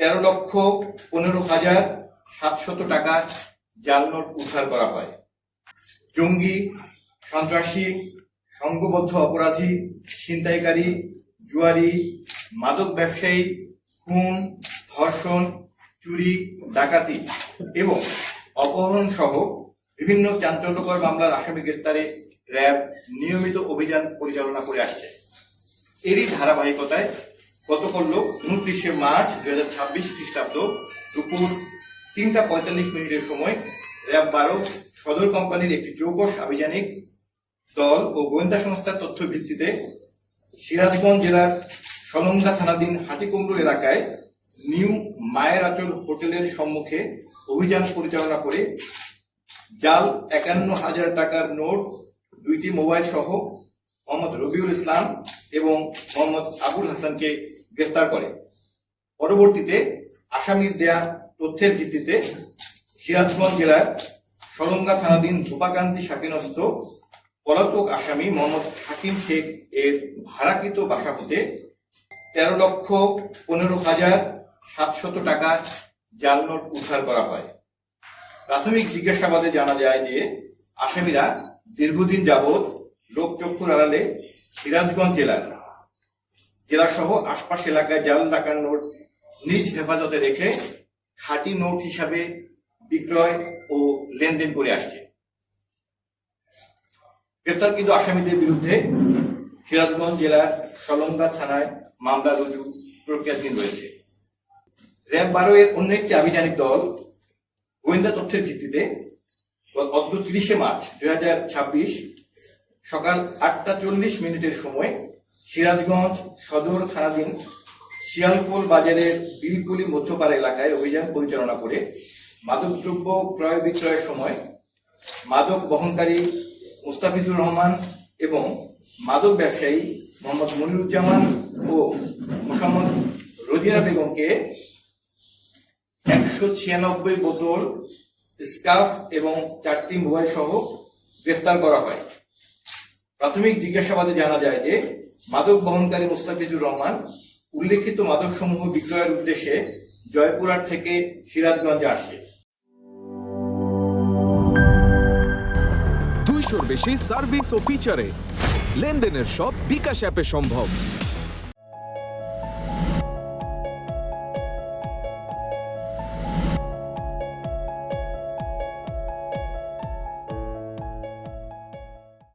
13,15,700 টাকার জাল নোট উদ্ধার করা হয়। জঙ্গি, সন্ত্রাসী, সংঘবদ্ধ অপরাধী, ছিনতাইকারী, জুয়ারি, মাদক ব্যবসায়ী, খুন, ধর্ষণ, চুরি, ডাকাতি এবং অপহরণ সহ বিভিন্ন চাঞ্চল্যকর মামলার আসামি গ্রেফতারে র্যাব নিয়মিত অভিযান পরিচালনা করে আসছে। এরই ধারাবাহিকতায় গত 29 মার্চ 2026 খ্রিস্টাব্দ দুপুর 3:45 সময় র্যাব 12 সদর কোম্পানির একটি চৌকস আভিযানিক দল ও গোয়েন্দা সংস্থার তথ্য ভিত্তিতে সিরাজগঞ্জ জেলার সলঙ্গা থানাধীন হাটিকুমরু এলাকায় নিউ মায়ের আঁচল হোটেলের সম্মুখে অভিযান পরিচালনা করে জাল 51,000 টাকার নোট, 2টি মোবাইল সহ মোহাম্মদ রবিউল ইসলাম এবং মোহাম্মদ আবুল হাসানকে গ্রেফতার করে। পরবর্তীতে আসামির দেয়া তথ্যের ভিত্তিতে সিরাজগঞ্জ জেলার সলঙ্গা থানাধীন ধূপাকান্তি শাকিনস্থ পলাতক আসামি মোহাম্মদ হাকিম শেখ এর ভাড়াকৃত বাসা হতে 13,15,700 টাকার জাল নোট উদ্ধার করা হয়। প্রাথমিক জিজ্ঞাসাবাদে জানা যায় যে আসামিরা দীর্ঘদিন যাবৎ লোকচক্ষুর আড়ালে সিরাজগঞ্জ জেলা সহ আশপাশ এলাকায় জাল টাকার নোট নিজ হেফাজতে রেখে খাঁটি নোট হিসাবে বিক্রয় ও লেনদেন করে আসছে। গ্রেফতারকৃত আসামিদের বিরুদ্ধে সিরাজগঞ্জ জেলার সলঙ্গা থানায় মামলা রুজু প্রক্রিয়াধীন রয়েছে। র্যাব 12 এর অন্য একটি আভিযানিক দল গোয়েন্দা তথ্যের ভিত্তিতে গত 30 মার্চ 2026 সকাল 8:40 সময় সিরাজগঞ্জ সদর থানাধীন শিয়ালপোল বাজারের বিলকুলি মধ্যপাড়া এলাকায় অভিযান পরিচালনা করে মাদকদ্রব্য ক্রয় বিক্রয়ের সময় মাদক বহনকারী মুস্তাফিজুর রহমান এবং মাদক ব্যবসায়ী মোহাম্মদ মনিরুজ্জামান ও মোহাম্মদ রোজিনা বেগমকে 196 বোতল স্কার্ফ এবং 4টি মোবাইল সহ গ্রেফতার করা হয়। প্রাথমিক জিজ্ঞাসাবাদে জানা যায় যে মাদক বহনকারী মুস্তাফিজুর রহমান উল্লেখিত মাদক সমূহ বিক্রয়ের উদ্দেশ্যে জয়পুরহাট থেকে সিরাজগঞ্জে আসে। 200-র বেশি সার্ভিস ও ফিচারে লেনদেনের সব বিকাশ অ্যাপে সম্ভব।